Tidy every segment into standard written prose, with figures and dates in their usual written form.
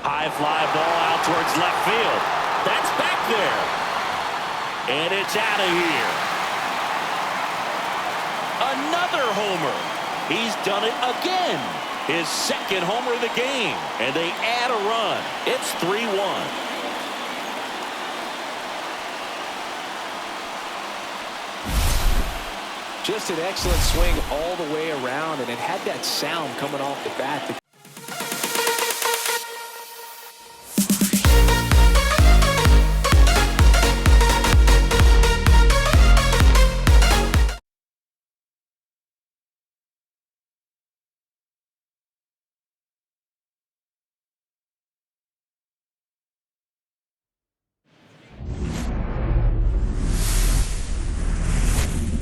High fly ball out towards left field. That's back there. And it's out of here. Another homer. He's done it again. His second homer of the game. And they add a run. It's 3-1. Just an excellent swing all the way around, and it had that sound coming off the bat.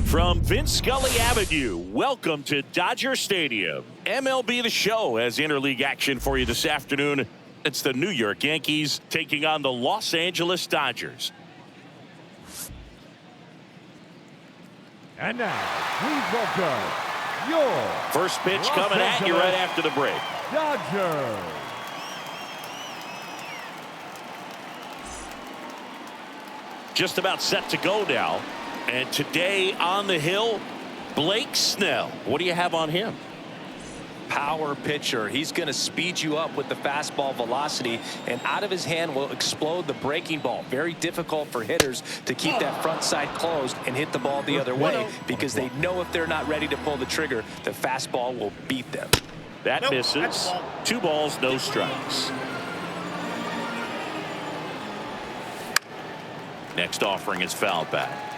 From Vince Scully Avenue, welcome to Dodger Stadium. MLB The Show has interleague action for you this afternoon. It's the New York Yankees taking on the Los Angeles Dodgers. And now, please welcome your first pitch coming at you right after the break. Dodgers. Just about set to go now. And today on the hill, Blake Snell. What do you have on him? Power pitcher. He's going to speed you up with the fastball velocity, and out of his hand will explode the breaking ball. Very difficult for hitters to keep that front side closed and hit the ball the other way, because they know if they're not ready to pull the trigger, the fastball will beat them. That misses. 2 balls, no strikes. Next offering is fouled back.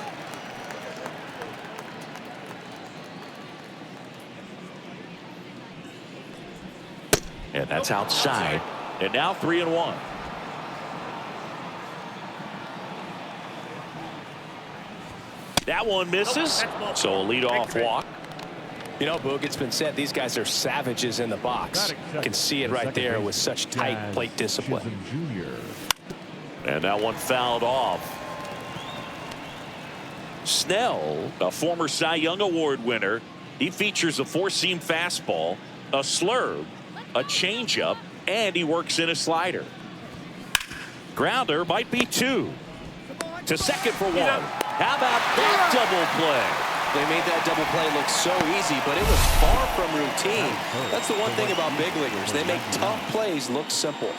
And that's outside. And now 3-1. That one misses. So a leadoff walk. You know, Boog, it's been said these guys are savages in the box. You can see it right there with such tight plate discipline. And that one fouled off. Snell, a former Cy Young Award winner. He features a 4-seam fastball, a slurve, a changeup, and he works in a slider. Grounder might be 2. To second for 1. How about that double play? They made that double play look so easy, but it was far from routine. That's the one thing about big leaguers. They make tough plays look simple.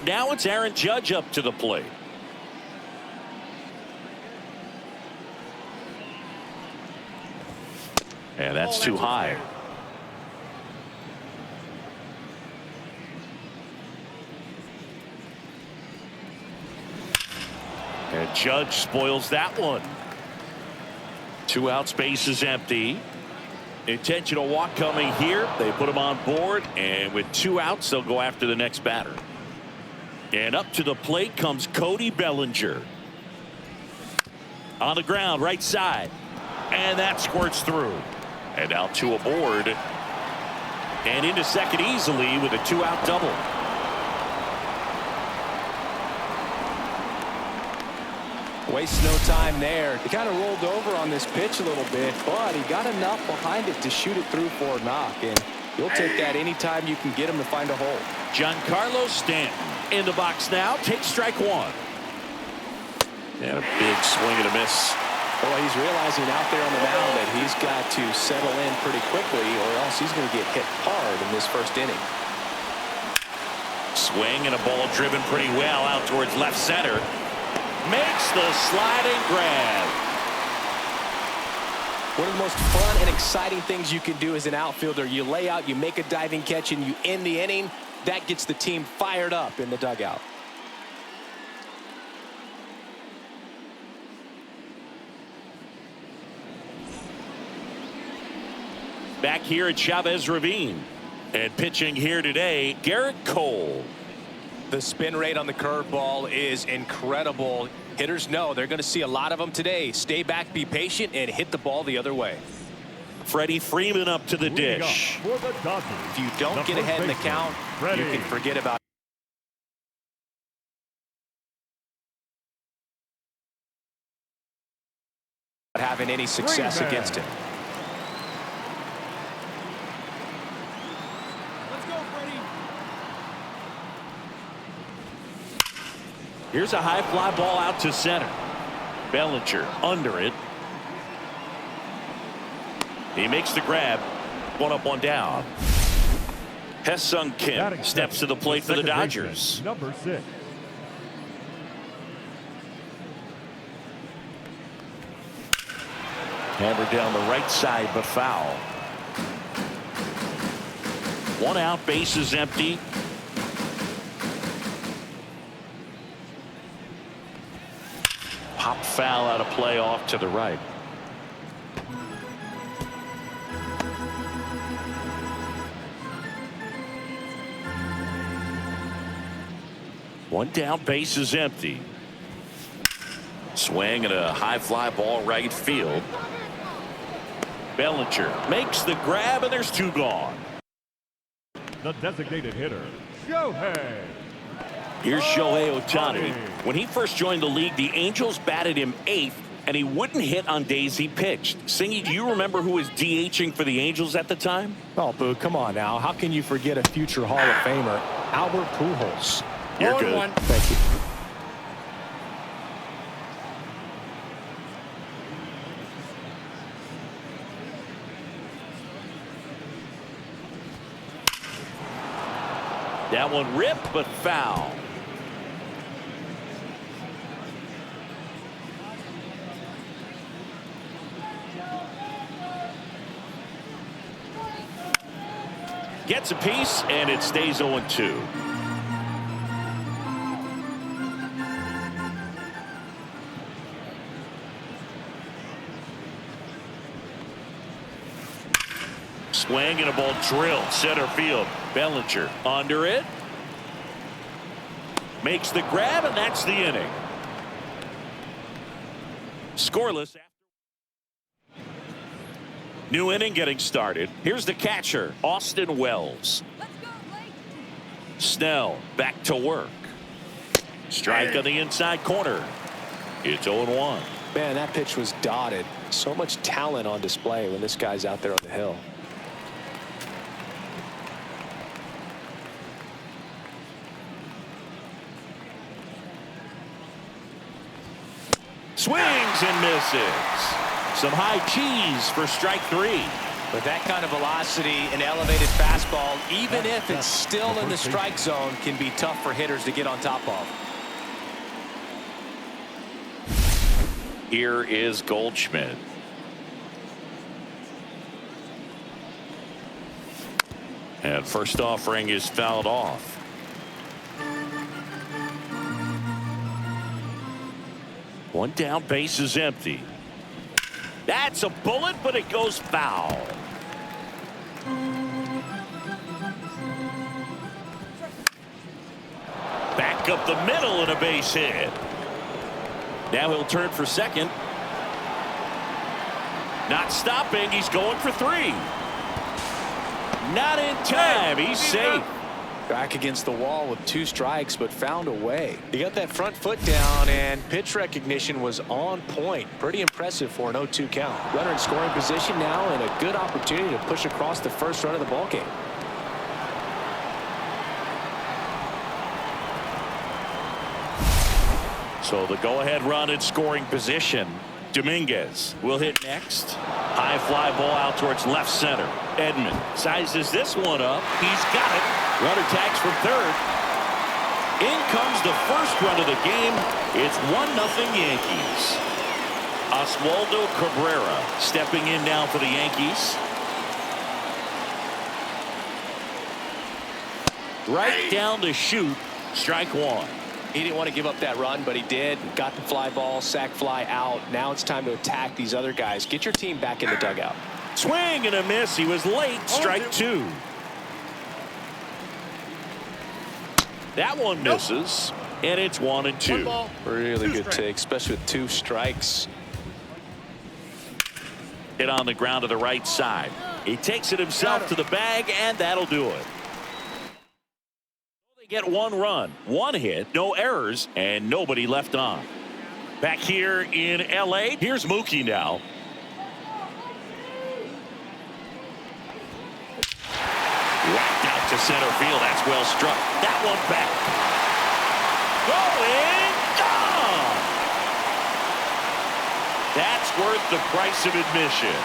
Now it's Aaron Judge up to the plate. And that's too high. And Judge spoils that one. 2 outs, base is empty. Intentional walk coming here. They put him on board, and with 2 outs, they'll go after the next batter. And up to the plate comes Cody Bellinger. On the ground, right side. And that squirts through. And now 2 aboard. And into second easily with a 2-out double. Wastes no time there. He kind of rolled over on this pitch a little bit, but he got enough behind it to shoot it through for a knock. And you'll take that anytime you can get him to find a hole. Giancarlo Stanton in the box now. Takes strike 1. And a big swing and a miss. Well, he's realizing out there on the mound that he's got to settle in pretty quickly, or else he's going to get hit hard in this first inning. Swing and a ball driven pretty well out towards left center. Makes the sliding grab. One of the most fun and exciting things you can do as an outfielder, you lay out, you make a diving catch, and you end the inning. That gets the team fired up in the dugout. Back here at Chavez Ravine. And pitching here today, Garrett Cole. The spin rate on the curveball is incredible. Hitters know they're going to see a lot of them today. Stay back, be patient, and hit the ball the other way. Freddie Freeman up to the dish. If you don't get ahead in the count, you can forget about having any success against him. Here's a high fly ball out to center. Bellinger under it. He makes the grab. One up, one down. Ha-Seong Kim steps to the plate for the Dodgers. Number 6. Hammered down the right side, but foul. One out, base is empty. Pop foul out of play off to the right. One down, base is empty. Swing and a high fly ball right field. Bellinger makes the grab, and there's 2 gone. The designated hitter, Shohei. Here's Shohei Ohtani. When he first joined the league, the Angels batted him 8th, and he wouldn't hit on days he pitched. Singy, do you remember who was DHing for the Angels at the time? Oh, Boo, come on now. How can you forget a future Hall of Famer, Albert Pujols? You're good. Thank you. That one ripped, but foul. Gets a piece, and it stays 0-2. Swing and a ball drilled center field. Bellinger under it. Makes the grab, and that's the inning. Scoreless. New inning getting started. Here's the catcher, Austin Wells. Snell back to work. Strike on the inside corner. It's 0-1. Man, that pitch was dotted. So much talent on display when this guy's out there on the hill. Swings and misses. Some high cheese for strike 3. With that kind of velocity, an elevated fastball, even if it's still in the strike zone, can be tough for hitters to get on top of. Here is Goldschmidt. And first offering is fouled off. One down, base is empty. That's a bullet, but it goes foul. Back up the middle and a base hit. Now he'll turn for second. Not stopping. He's going for 3. Not in time. He's safe. Back against the wall with 2 strikes, but found a way. He got that front foot down, and pitch recognition was on point. Pretty impressive for an 0-2 count. Runner in scoring position now, and a good opportunity to push across the first run of the ballgame. So the go-ahead run in scoring position. Dominguez will hit next. High fly ball out towards left center. Edman sizes this one up. He's got it. Runner tags from third. In comes the first run of the game. It's 1-0 Yankees. Oswaldo Cabrera stepping in now for the Yankees. Right down the chute. Strike 1. He didn't want to give up that run, but he did. Got the fly ball, sac fly out. Now it's time to attack these other guys. Get your team back in the dugout. Swing and a miss. He was late. Strike 2. That one misses, and it's 1-2. Really good take, especially with 2 strikes. Hit on the ground to the right side. He takes it himself to the bag, and that'll do it. They get 1 run, 1 hit, no errors, and nobody left on. Back here in L.A., here's Mookie now. Whacked out to center field. That's well struck. That one back. Going. That's worth the price of admission.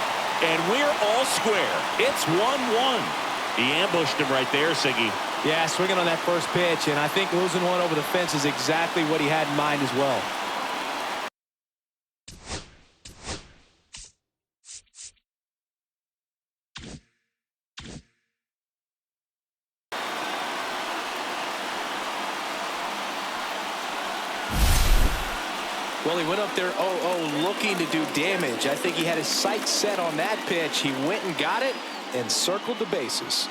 And we're all square. It's 1-1. He ambushed him right there, Siggy. Yeah, swinging on that first pitch, and I think losing one over the fence is exactly what he had in mind as well. Well, he went up there 0-0 looking to do damage. I think he had his sights set on that pitch. He went and got it and circled the bases.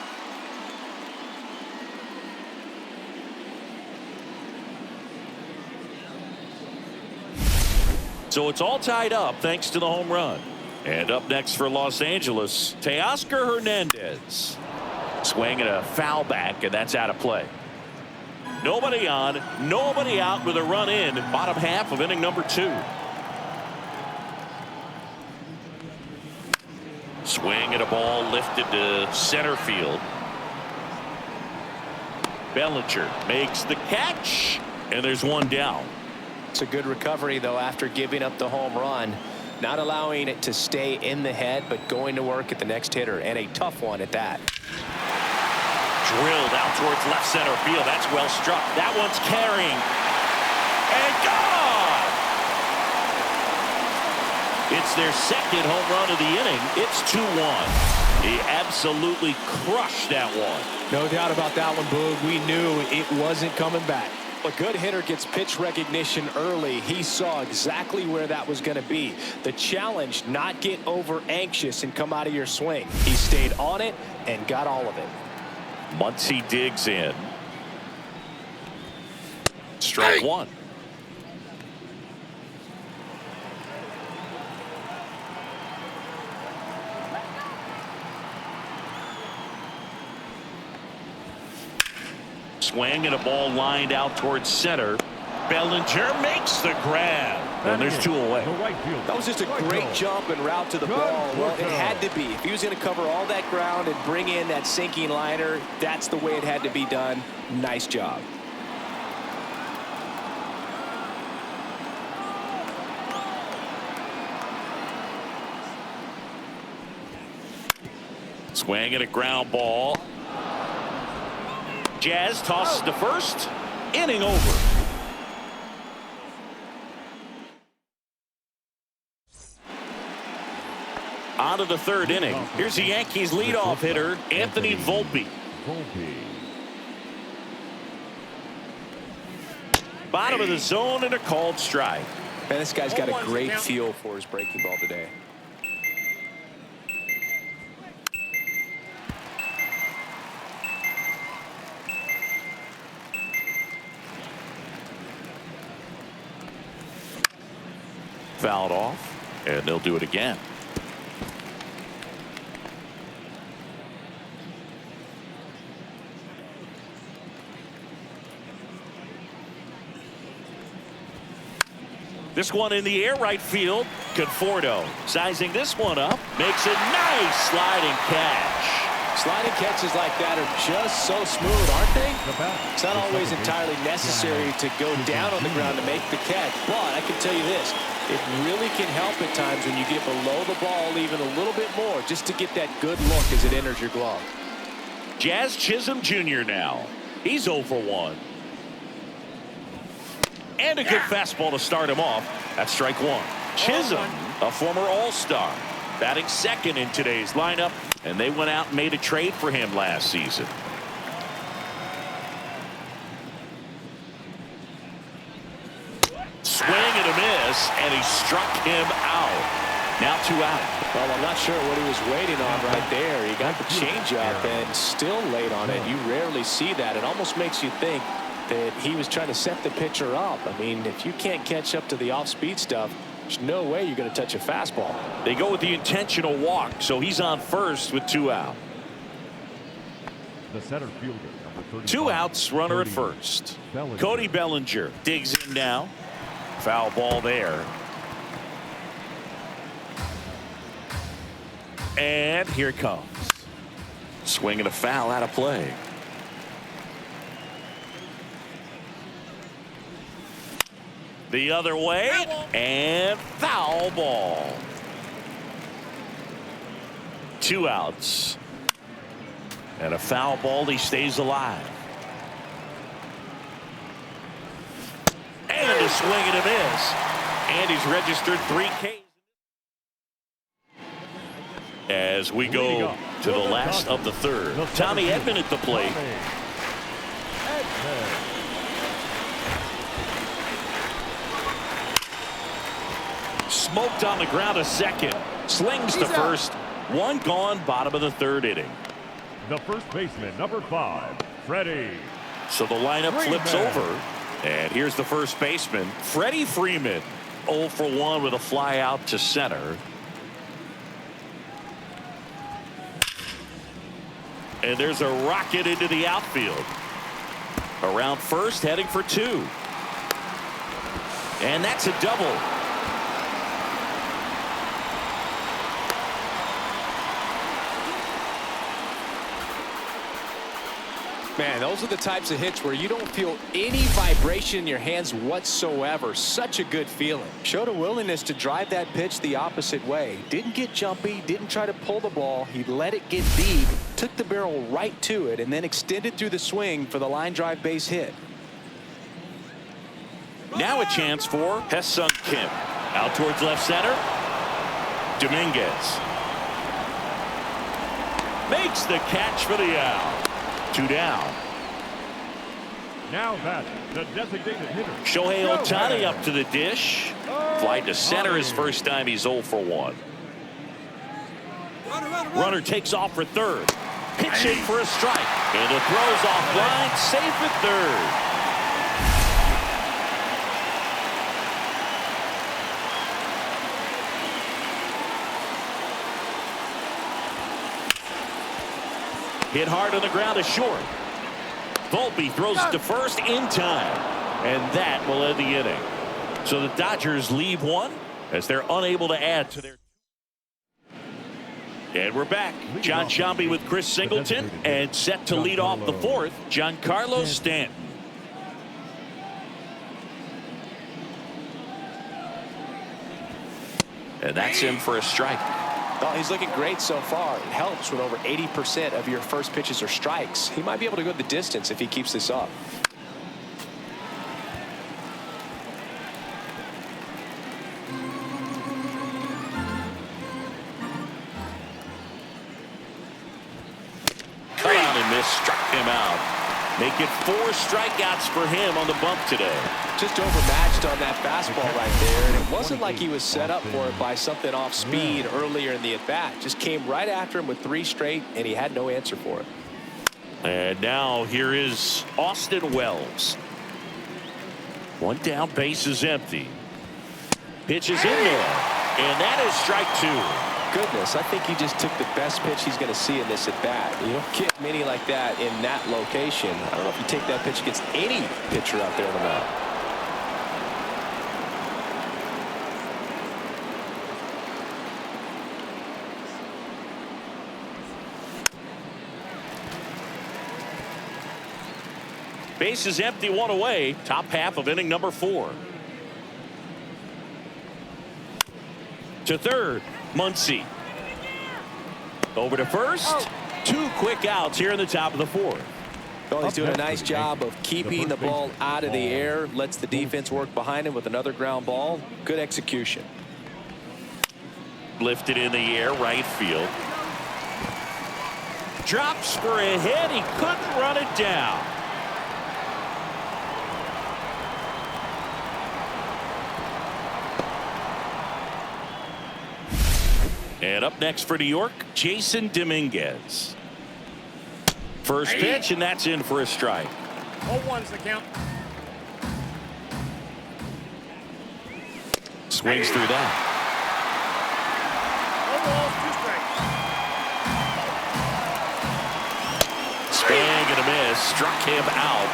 So it's all tied up thanks to the home run. And up next for Los Angeles, Teoscar Hernandez. Swing and a foul back, and that's out of play. Nobody on, nobody out with a run in, bottom half of inning number 2. Swing and a ball lifted to center field. Bellinger makes the catch, and there's one down. It's a good recovery, though, after giving up the home run. Not allowing it to stay in the head, but going to work at the next hitter, and a tough one at that. Drilled out towards left center field. That's well struck. That one's carrying. And gone! It's their second home run of the inning. It's 2-1. He absolutely crushed that one. No doubt about that one, Boog. We knew it wasn't coming back. A good hitter gets pitch recognition early. He saw exactly where that was going to be. The challenge, not get over anxious and come out of your swing. He stayed on it and got all of it. Muncy digs in. Strike one. Swing and a ball lined out towards center. Bellinger makes the grab. And there's 2 away. That was just a great jump and route to the ball. Well, it had to be. If he was going to cover all that ground and bring in that sinking liner, that's the way it had to be done. Nice job. Swing and a ground ball. Jazz tosses to first. Inning over. On to the 3rd inning. Here's the Yankees leadoff hitter, Anthony Volpe. Bottom of the zone and a called strike. Man, this guy's got a great feel for his breaking ball today. Fouled off, and they'll do it again. This one in the air right field. Conforto sizing this one up. Makes a nice sliding catch. Sliding catches like that are just so smooth, aren't they? It's not always entirely necessary to go down on the ground to make the catch. But I can tell you this. It really can help at times when you get below the ball even a little bit more just to get that good look as it enters your glove. Jazz Chisholm Jr. now. He's 0 for 1. And a good fastball to start him off. That's strike 1. Chisholm, a former All-Star, batting second in today's lineup, and they went out and made a trade for him last season. Swing and a miss, and he struck him out. Now 2 out. Well, I'm not sure what he was waiting on right there. He got the changeup and still laid on it. You rarely see that. It almost makes you think that he was trying to set the pitcher up. I mean, if you can't catch up to the off-speed stuff, there's no way you're going to touch a fastball. They go with the intentional walk, so he's on first with 2 out. The center fielder, number 35, 2 outs, runner at first. Cody Bellinger digs in now. Foul ball there. And here it comes. Swing and a foul out of play. The other way, and foul ball. 2 outs. And a foul ball, he stays alive. And a swing and a miss. And he's registered 3 Ks. As we go to the last of the third. Tommy Edman at the plate. Smoked on the ground a second. Slings to first. 1 gone, bottom of the 3rd inning. The first baseman, number 5, Freddie. So the lineup flips over. And here's the first baseman, Freddie Freeman. 0 for 1 with a fly out to center. And there's a rocket into the outfield. Around first, heading for 2. And that's a double. Man, those are the types of hits where you don't feel any vibration in your hands whatsoever. Such a good feeling. Showed a willingness to drive that pitch the opposite way. Didn't get jumpy, didn't try to pull the ball. He let it get deep, took the barrel right to it, and then extended through the swing for the line drive base hit. Now a chance for Ha-Seong Kim. Out towards left center. Dominguez makes the catch for the out. 2 down. Now that's the designated hitter. Shohei Ohtani up to the dish. Fly to center his first time. He's 0 for 1. Runner takes off for 3rd. Pitch in for a strike. And the throw's offline. Safe at 3rd. Hit hard on the ground is short. Volpe throws it to first in time. And that will end the inning. So the Dodgers leave 1 as they're unable to add to their. And we're back. John Sciambi with Chris Singleton. And set to lead off the 4th, Giancarlo Stanton. And that's in for a strike. Well, he's looking great so far. It helps when over 80% of your first pitches are strikes. He might be able to go the distance if he keeps this up. Cut out and missed, struck him out. Make it 4 strikeouts for him on the bump today. Just overmatched on that fastball right there, and it wasn't like he was set up for it by something off speed earlier in the at-bat. Just came right after him with 3 straight, and he had no answer for it. And now here is Austin Wells. 1 down, base is empty. Pitch is in there, and that is strike 2. Goodness, I think he just took the best pitch he's going to see in this at-bat. You don't get many like that in that location. I don't know if you take that pitch against any pitcher out there on the mound. Base is empty, 1 away. Top half of inning number 4. To 3rd, Muncy. Over to first. 2 quick outs here in the top of the 4th. Well, he's doing a nice job of keeping the ball out of the air. Lets the defense work behind him with another ground ball. Good execution. Lifted in the air, right field. Drops for a hit. He couldn't run it down. And up next for New York, Jason Dominguez. First pitch, and that's in for a strike. 0-1's the count. Swings through that. 2 balls, 2 strikes. Swing and a miss. Struck him out.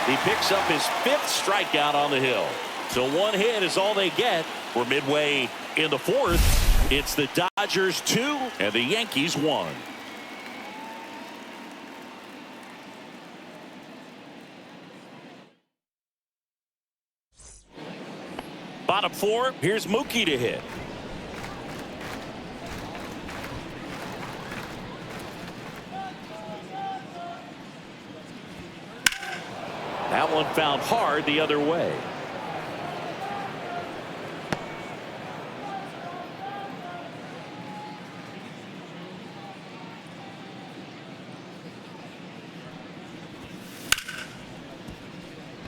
He picks up his 5th strikeout on the hill. So 1 hit is all they get. We're midway in the 4th. It's the Dodgers 2 and the Yankees 1. Bottom four, here's Mookie to hit. That one found hard the other way.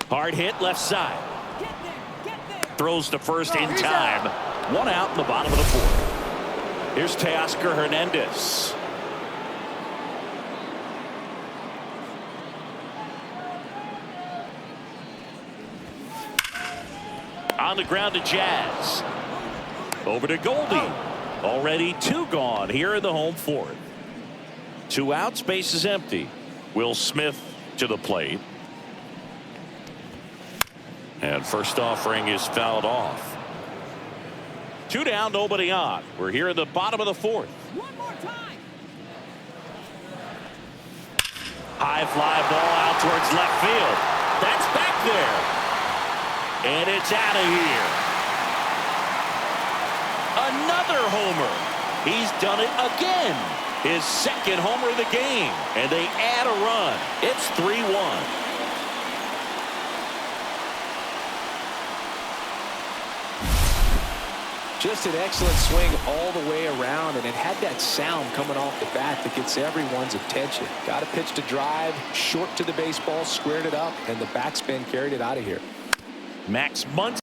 Hard hit left side. Throws to first in time. One out in the bottom of the fourth. Here's Teoscar Hernandez. On the ground to Jazz. Over to Goldie. Already two gone here in the home fourth. Two outs, base is empty. Will Smith to the plate. And first offering is fouled off. Two down, nobody on. We're here in the bottom of the fourth. One more time. High fly ball out towards left field. That's back there. And it's out of here. Another homer. He's done it again. His second homer of the game. And they add a run. It's 3-1. Just an excellent swing all the way around, and it had that sound coming off the bat that gets everyone's attention. Got a pitch to drive, short to the baseball, squared it up, and the backspin carried it out of here. Max Muncy.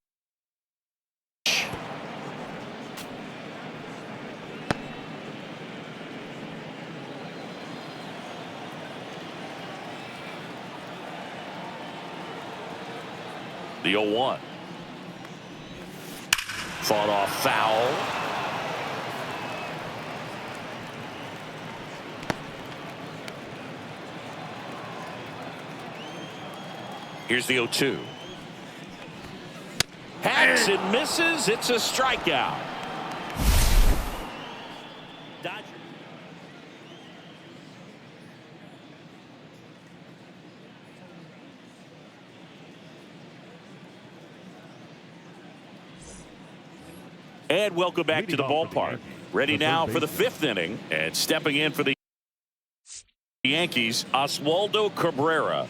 The 0-1. Fought off foul. Here's the 0-2. Hacks and misses. It's a strikeout. Dodgers. And welcome back to the ballpark. Ready now for the fifth inning. And stepping in for the Yankees, Oswaldo Cabrera.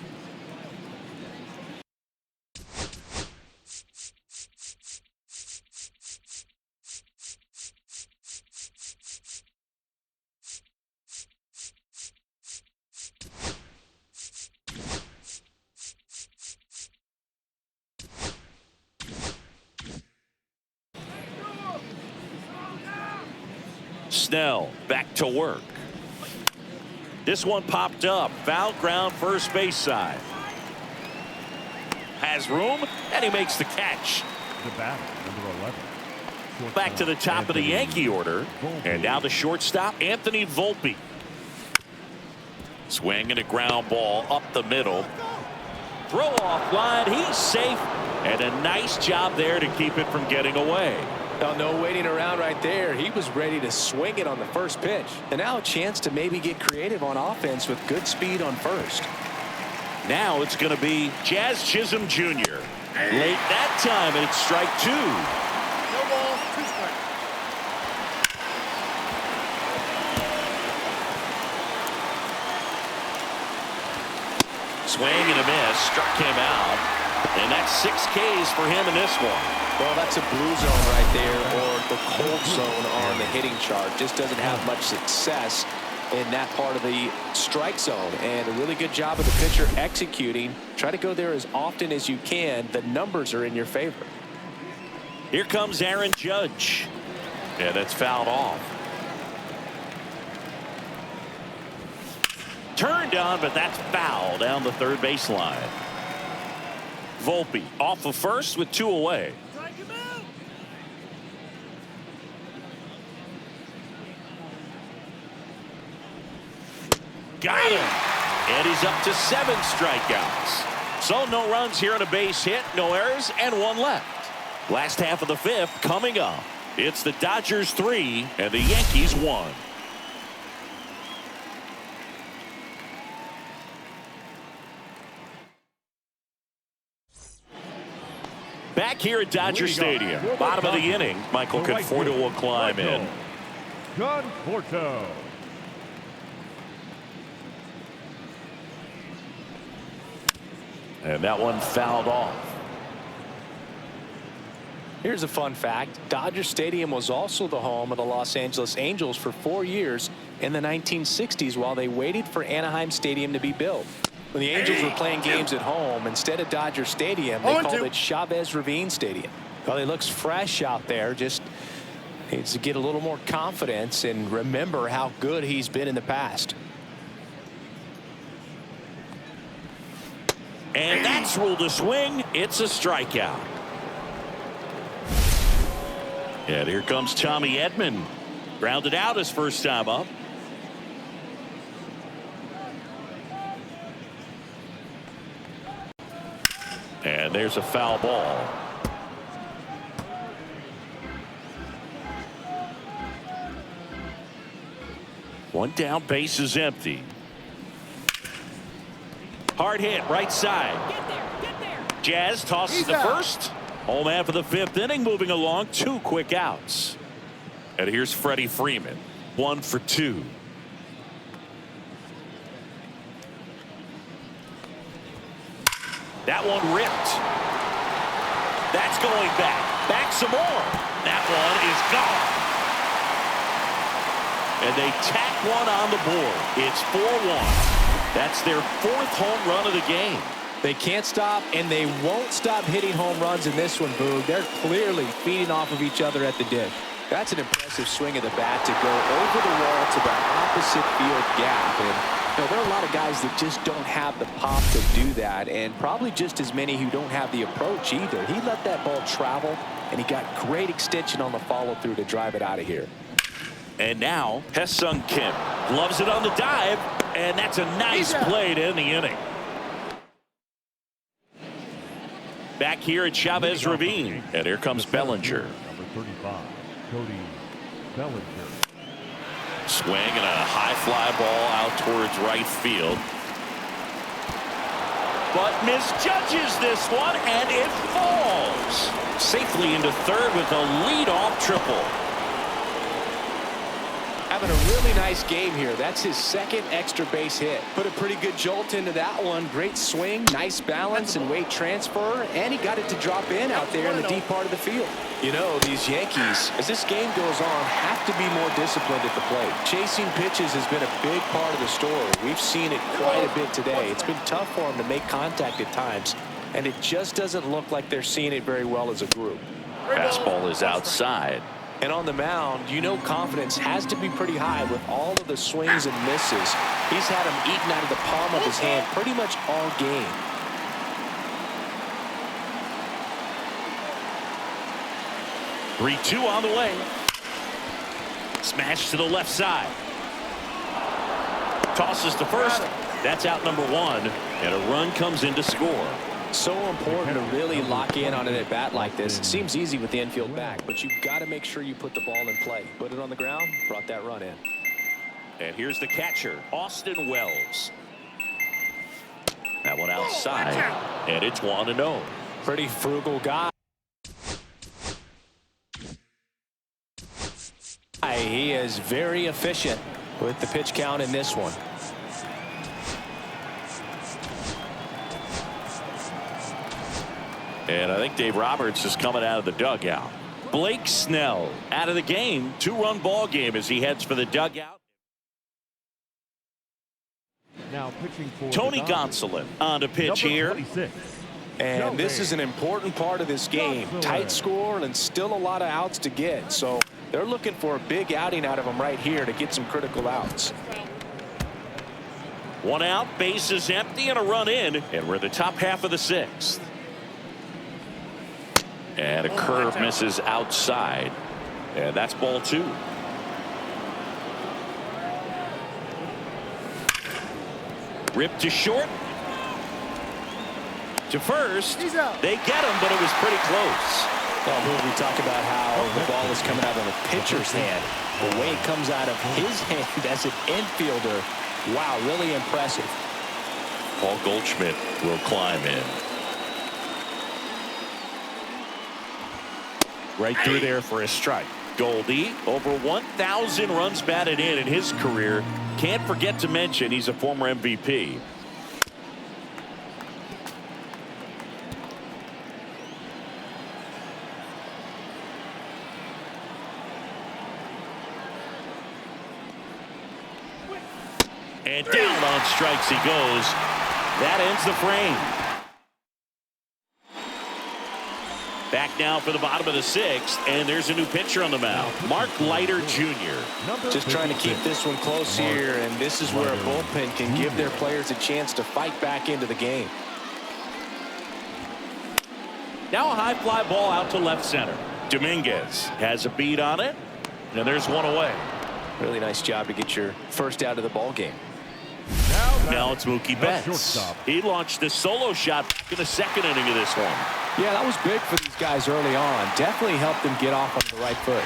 Snell back to work. This one popped up. Foul ground first base side. Has room and he makes the catch. The batter, number 11. Back to the top of the Yankee order. And now the shortstop, Anthony Volpe. Swing and a ground ball up the middle. Throw off line. He's safe. And a nice job there to keep it from getting away. No waiting around right there. He was ready to swing it on the first pitch. And now a chance to maybe get creative on offense with good speed on first. Now it's going to be Jazz Chisholm Jr. Late that time, and it's strike two. No ball, 2 strikes. Swing and a miss. Struck him out. And that's 6 Ks for him in this one. Well, that's a blue zone right there, or the cold zone on the hitting chart. Just doesn't have much success in that part of the strike zone. And a really good job of the pitcher executing. Try to go there as often as you can. The numbers are in your favor. Here comes Aaron Judge. Yeah, that's fouled off. Turned on, but that's foul down the third baseline. Volpe off of first with 2 away. Got him. And he's up to 7 strikeouts. So no runs here on a base hit, no errors, and 1 left. Last half of the 5th coming up. It's the Dodgers 3 and the Yankees 1. Back here at Dodger Stadium, for the bottom of the Dodgers, inning, Michael the right Conforto field, will climb in. Conforto. And that one fouled off. Here's a fun fact. Dodger Stadium was also the home of the Los Angeles Angels for 4 years in the 1960s while they waited for Anaheim Stadium to be built. When the Angels were playing games at home, instead of Dodger Stadium, they called it Chavez Ravine Stadium. Well, he looks fresh out there. Just needs to get a little more confidence and remember how good he's been in the past. And that's ruled a swing. It's a strikeout. And here comes Tommy Edman. Grounded out his first time up. And there's a foul ball. One down, base is empty. Hard hit, right side. Jazz tosses to first. Home half of the fifth inning, moving along, 2 quick outs. And here's Freddie Freeman, 1 for 2. That one ripped. That's going back. Back some more. That one is gone. And they tack one on the board. It's 4-1. That's their 4th home run of the game. They can't stop, and they won't stop hitting home runs in this one, Boog. They're clearly feeding off of each other at the dish. That's an impressive swing of the bat to go over the wall to the opposite field gap. And there are a lot of guys that just don't have the pop to do that, and probably just as many who don't have the approach either. He let that ball travel, and he got great extension on the follow-through to drive it out of here. And now, Hesung Kim loves it on the dive, and that's a nice play to end the inning. Back here at Chavez Ravine, and here comes Bellinger. Number 35, Cody Bellinger. Swing and a high fly ball out towards right field. But misjudges this one, and it falls. Safely into third with a leadoff triple. Having a really nice game here. That's his 2nd extra base hit. Put a pretty good jolt into that one. Great swing, nice balance and weight transfer, and he got it to drop in out there in the deep part of the field. You know, these Yankees, as this game goes on, have to be more disciplined at the plate. Chasing pitches has been a big part of the story. We've seen it quite a bit today. It's been tough for them to make contact at times, and it just doesn't look like they're seeing it very well as a group. Fastball is outside. And on the mound, you know confidence has to be pretty high with all of the swings and misses. He's had them eaten out of the palm of his hand pretty much all game. Three-two on the way. Smash to the left side. Tosses to first. That's out number 1. And a run comes in to score. So important to really lock in on an at-bat like this. It seems easy with the infield back, but you've got to make sure you put the ball in play. Put it on the ground, brought that run in. And here's the catcher, Austin Wells. That one outside, and it's 1-0. Pretty frugal guy. He is very efficient with the pitch count in this one. And I think Dave Roberts is coming out of the dugout. Blake Snell out of the game. 2-run ball game as he heads for the dugout. Now pitching for Tony Gonsolin on to pitch here. 26. And this is an important part of this game. Tight score and still a lot of outs to get. So they're looking for a big outing out of him right here to get some critical outs. 1 out, base is empty, and a run in. And we're in the top half of the 6th. And a curve misses outside. And that's ball 2. Ripped to short. To first. They get him, but it was pretty close. Well, we talk about how the ball is coming out of the pitcher's hand. The way it comes out of his hand as an infielder. Wow, really impressive. Paul Goldschmidt will climb in. Right through there for a strike. Goldie, over 1,000 runs batted in his career. Can't forget to mention he's a former MVP. And down on strikes he goes. That ends the frame. Back now for the bottom of the sixth, and there's a new pitcher on the mound, Mark Leiter Jr. Just trying to keep this one close here, and this is where a bullpen can give their players a chance to fight back into the game. Now a high fly ball out to left center. Dominguez has a beat on it, and there's one away. Really nice job to get your first out of the ball game. Now it's Mookie Betts. He launched a solo shot back in the second inning of this one. Yeah, that was big for these guys early on. Definitely helped them get off on the right foot.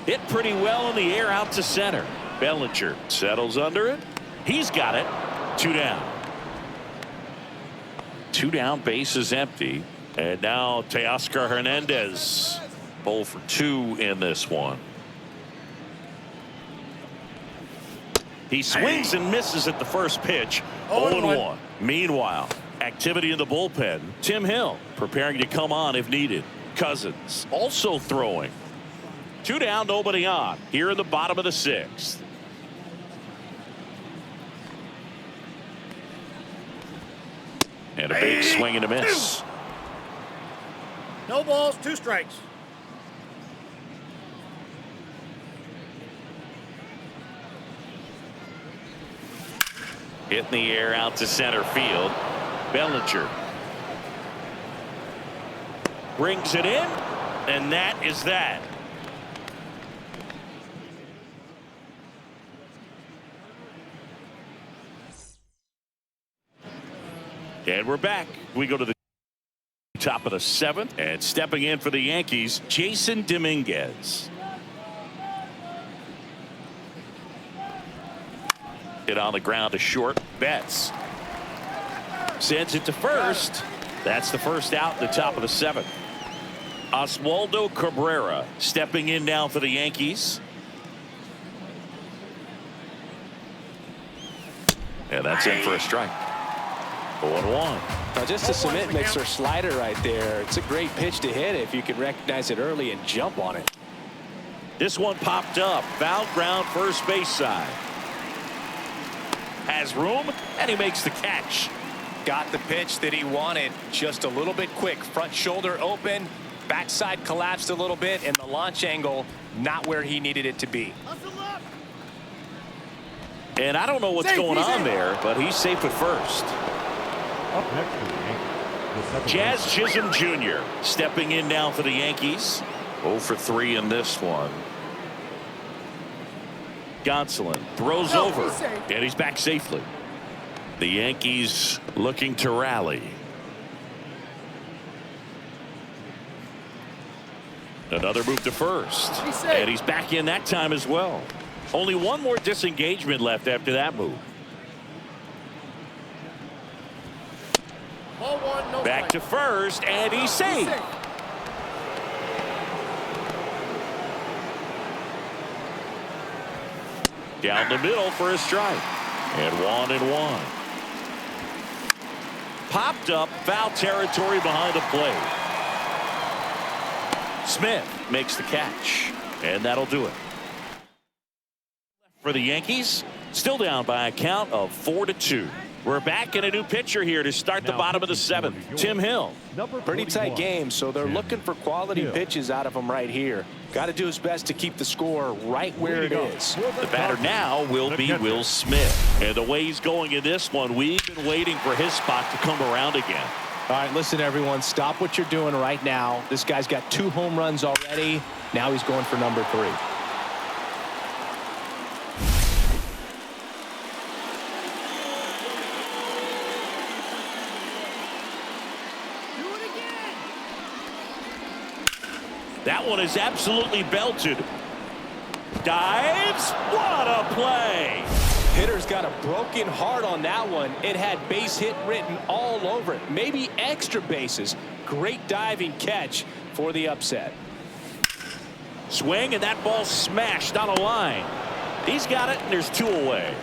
Hit pretty well in the air out to center. Bellinger settles under it. He's got it. 2 down. 2 down, base is empty. And now Teoscar Hernandez. 0 for 2 in this one. He swings and misses at the first pitch. 0-1. Meanwhile, activity in the bullpen. Tim Hill preparing to come on if needed. Cousins also throwing. 2 down, nobody on. Here in the bottom of the sixth. And a big swing and a miss. No balls, 2 strikes. Hit in the air out to center field. Bellinger brings it in, and that is that. And we're back. We go to the top of the 7th, and stepping in for the Yankees, Jason Dominguez. Hit on the ground to short. Betts sends it to first. That's the first out in the top of the 7th. Oswaldo Cabrera stepping in now for the Yankees. And that's in for a strike. 0-1. Now just a cement mixer slider right there. It's a great pitch to hit if you can recognize it early and jump on it. This one popped up. Foul ground, first base side. Has room, and he makes the catch. Got the pitch that he wanted. Just a little bit quick. Front shoulder open. Backside collapsed a little bit, and the launch angle not where he needed it to be. And I don't know what's going on there, but he's safe at first. Up next for the Yankees, Jazz Chisholm Jr. stepping in now for the Yankees. 0 for 3 in this one. Gonsolin throws over, and he's back safely. The Yankees looking to rally. Another move to first, and he's back in that time as well. Only one more disengagement left after that move. Ball 1, no Back to first, and he's safe. Down the middle for a strike. And 1-1. Popped up, foul territory behind the plate. Smith makes the catch, and that'll do it. For the Yankees, still down by a count of 4-2. We're back in a new pitcher here to start the bottom of the 7th. Tim Hill. Pretty tight game, so they're looking for quality pitches out of him right here. Got to do his best to keep the score right where it is. The batter now will be Will Smith. And the way he's going in this one, we've been waiting for his spot to come around again. All right, listen, everyone, stop what you're doing right now. This guy's got 2 home runs already. Now he's going for number 3. Do it That one is absolutely belted. Dives. What a play. Hitter's got a broken heart on that one. It had base hit written all over it. Maybe extra bases. Great diving catch for the upset. Swing, and that ball smashed on a line. He's got it, and there's 2 away.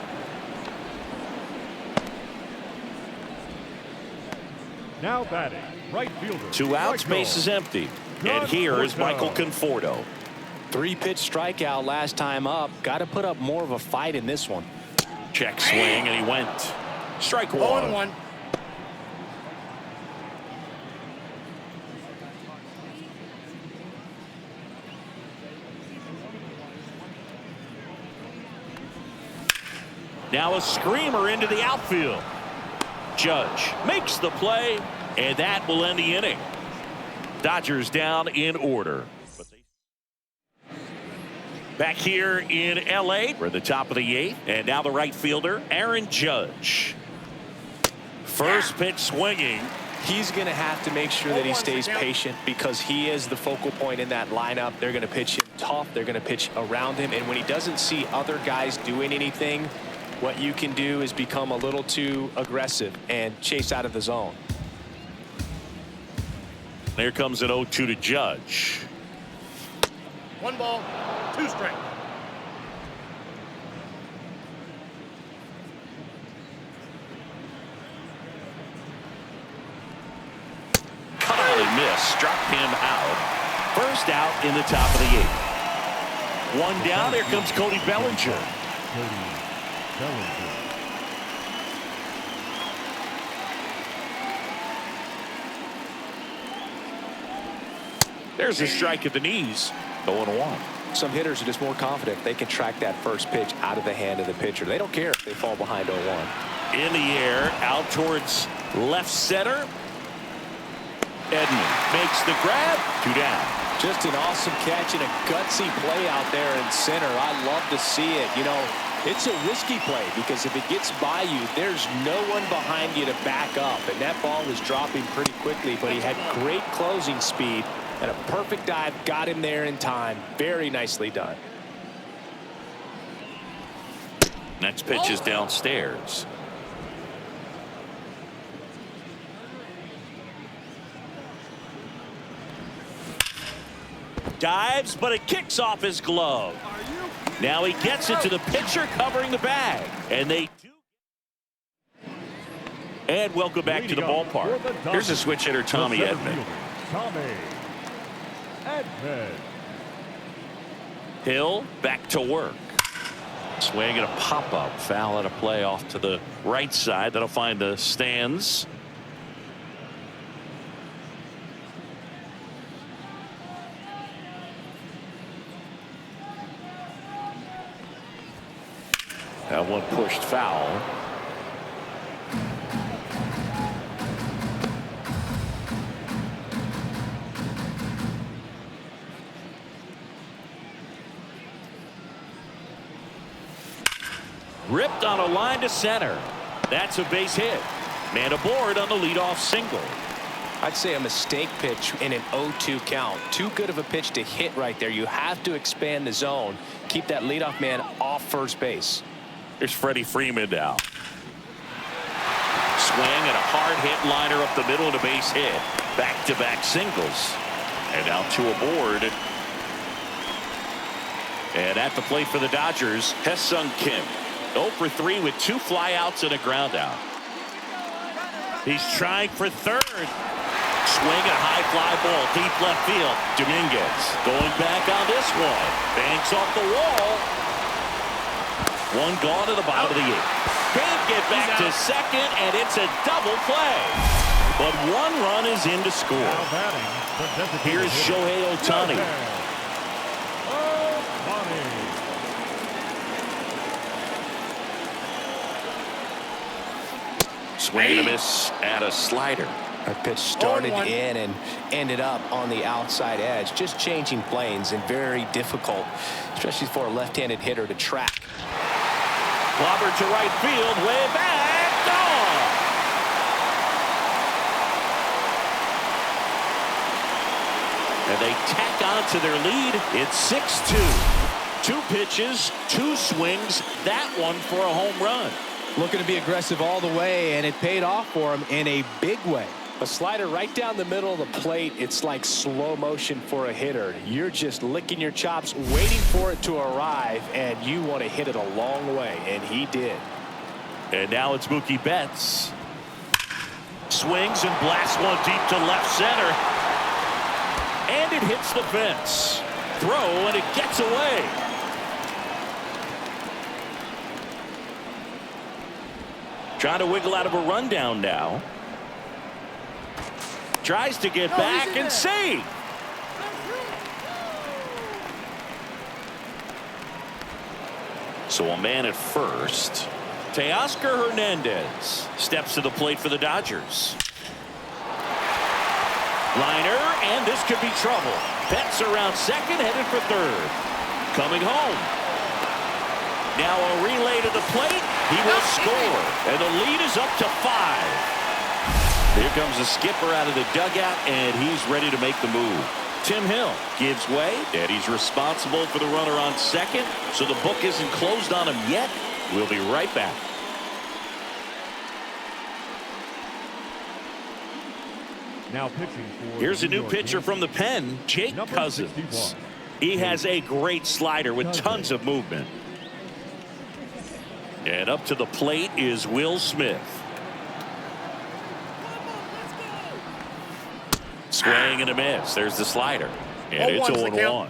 Now batting, right fielder. 2 outs, base is empty. And here is Michael Conforto. 3-pitch strikeout last time up. Got to put up more of a fight in this one. Check swing, and he went. Strike 1. 0-1. Now a screamer into the outfield. Judge makes the play, and that will end the inning. Dodgers down in order. Back here in L.A. We're at the top of the 8th, and now the right fielder, Aaron Judge. First pitch swinging. He's going to have to make sure that he stays patient because he is the focal point in that lineup. They're going to pitch him tough. They're going to pitch around him, and when he doesn't see other guys doing anything, what you can do is become a little too aggressive and chase out of the zone. There comes an 0-2 to Judge. 1 ball, 2 strikes. Caught miss, struck him out. First out in the top of the 8th. 1 down. There comes Cody Bellinger. There's a strike at the knees. 0-1. Some hitters are just more confident they can track that first pitch out of the hand of the pitcher. They don't care if they fall behind 0-1. In the air, out towards left center. Edman makes the grab. 2 down. Just an awesome catch and a gutsy play out there in center. I love to see it. You know, it's a risky play because if it gets by you, there's no one behind you to back up. And that ball was dropping pretty quickly, but he had great closing speed. And a perfect dive got him there in time. Very nicely done. Next pitch is downstairs. Dives, but it kicks off his glove. Now he gets it to the pitcher covering the bag. And they do. And welcome back to the ballpark. Here's a switch hitter, Tommy Edman. Hill back to work. Swing and a pop-up. Foul and a play off to the right side. That'll find the stands. That one pushed foul. Ripped on a line to center. That's a base hit. Man aboard on the leadoff single. I'd say a mistake pitch in an 0-2 count. Too good of a pitch to hit right there. You have to expand the zone. Keep that leadoff man off first base. Here's Freddie Freeman now. Swing and a hard hit liner up the middle and a base hit. Back-to-back singles. And now 2 aboard. And at the plate for the Dodgers, Hesung Kim. 0 for 3 with 2 flyouts and a ground out. He's trying for third. Swing a high fly ball deep left field. Dominguez going back on this one. Banks off the wall. 1 gone to the bottom of the 8th. Can't get back to second, and it's a double play. But 1 run is in to score. Here's Shohei Ohtani. Swing and a miss at a slider. That pitch started in and ended up on the outside edge. Just changing planes and very difficult, especially for a left-handed hitter to track. Clobber to right field, way back, gone. And they tack on to their lead. It's 6-2. 2 pitches, 2 swings. That one for a home run. Looking to be aggressive all the way, and it paid off for him in a big way. A slider right down the middle of the plate. It's like slow motion for a hitter. You're just licking your chops, waiting for it to arrive, and you want to hit it a long way, and he did. And now it's Mookie Betts. Swings and blasts one deep to left center. And it hits the fence. Throw, and it gets away. Trying to wiggle out of a rundown now. Tries to get back and save. So a man at first. Teoscar Hernandez steps to the plate for the Dodgers. Liner, and this could be trouble. Betts around second, headed for third. Coming home. Now a relay to the plate. He will score, and the lead is up to 5. Here comes the skipper out of the dugout, and he's ready to make the move. Tim Hill gives way, and he's responsible for the runner on second, so the book isn't closed on him yet. We'll be right back. Now pitching for Here's a new York pitcher Yankees, from the pen, Jake number Cousins. 61. He has a great slider with tons of movement. And up to the plate is Will Smith. Swing and a miss. There's the slider. And it's 0-1.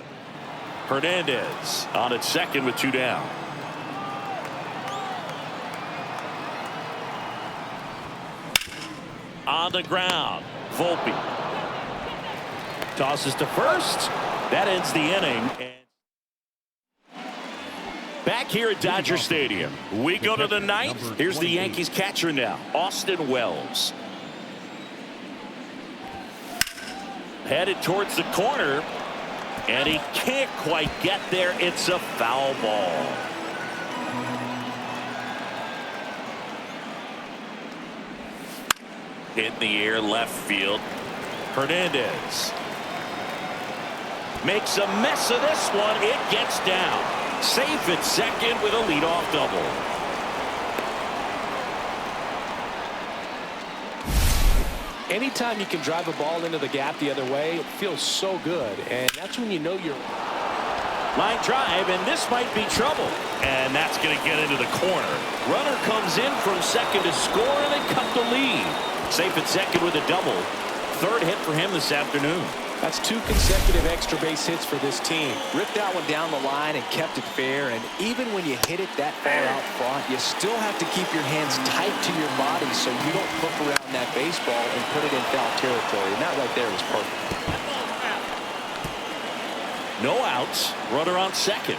Hernandez on at second with 2 down. On the ground, Volpe tosses to first. That ends the inning. Back here at Dodger Stadium, we go to the 9th. Here's the Yankees catcher now, Austin Wells. Headed towards the corner, and he can't quite get there. It's a foul ball. Hit in the air, left field. Hernandez makes a mess of this one. It gets down. Safe at second with a leadoff double. Anytime you can drive a ball into the gap the other way, it feels so good, and that's when you know you're... Line drive, and this might be trouble. And that's going to get into the corner. Runner comes in from second to score, and they cut the lead. Safe at second with a double. 3rd hit for him this afternoon. That's 2 consecutive extra base hits for this team. Ripped that one down the line and kept it fair. And even when you hit it that far out front, you still have to keep your hands tight to your body so you don't hook around that baseball and put it in foul territory. And that right there was perfect. No outs. Runner on second.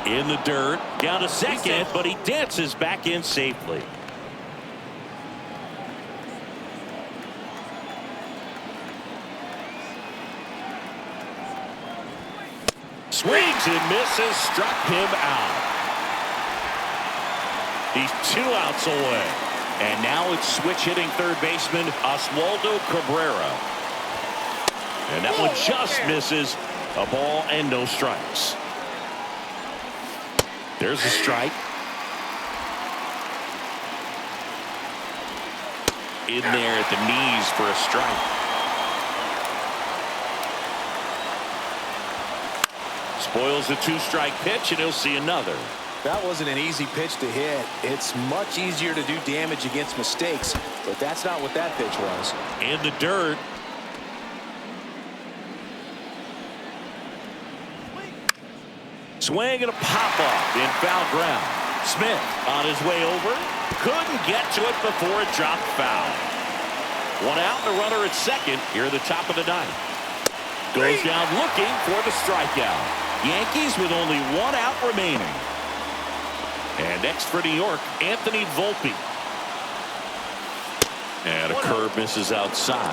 In the dirt. Down to second, but he dances back in safely. Swings and misses, struck him out. He's 2 outs away. And now it's switch hitting third baseman Oswaldo Cabrera. And that one just misses. A ball and no strikes. There's a strike. In there at the knees for a strike. Spoils the 2-strike pitch, and he'll see another. That wasn't an easy pitch to hit. It's much easier to do damage against mistakes, but that's not what that pitch was. In the dirt. Swing and a pop-off in foul ground. Smith on his way over. Couldn't get to it before it dropped foul. 1 out, and a runner at second here at the top of the 9th. Goes down looking for the strikeout. Yankees with only 1 out remaining. And next for New York, Anthony Volpe. And a curve misses outside.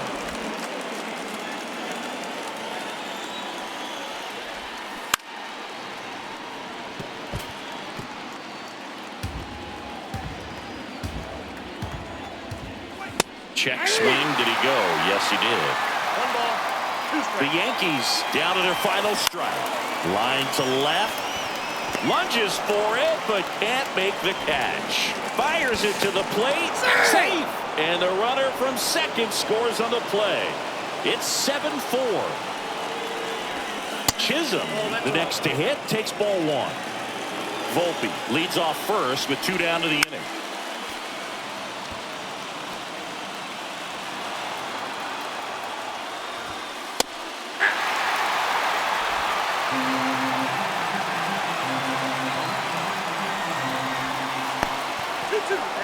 Check swing. Did he go? Yes, he did. 1 ball, 2 The strikes. Yankees down to their final strike. Line to left. Lunges for it, but can't make the catch. Fires it to the plate. Safe. And the runner from second scores on the play. It's 7-4. Chisholm, the next to hit, takes ball 1. Volpe leads off first with 2 down to the inning.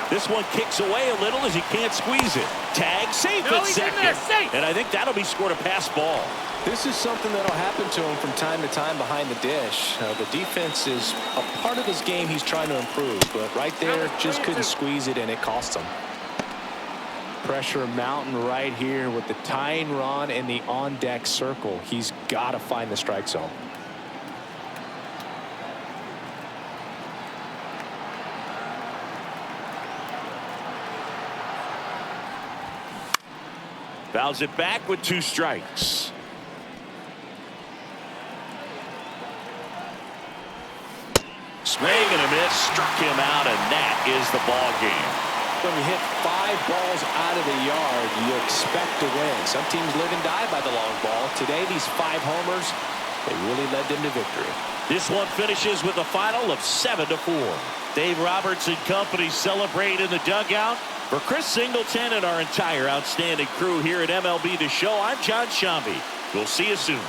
This one kicks away a little as he can't squeeze it. Tag safe No, at he's in second. there, safe. And I think that'll be scored a pass ball. This is something that'll happen to him from time to time behind the dish. The defense is a part of his game he's trying to improve, but right there just couldn't squeeze it, and it cost him. Pressure mountain right here with the tying run in the on-deck circle. He's got to find the strike zone. Fouls it back with 2 strikes. Swing and a miss, struck him out, and that is the ball game. When you hit 5 balls out of the yard, you expect to win. Some teams live and die by the long ball. Today, these 5 homers, they really led them to victory. This one finishes with a final of 7-4. Dave Roberts and company celebrate in the dugout. For Chris Singleton and our entire outstanding crew here at MLB The Show, I'm John Shambi. We'll see you soon.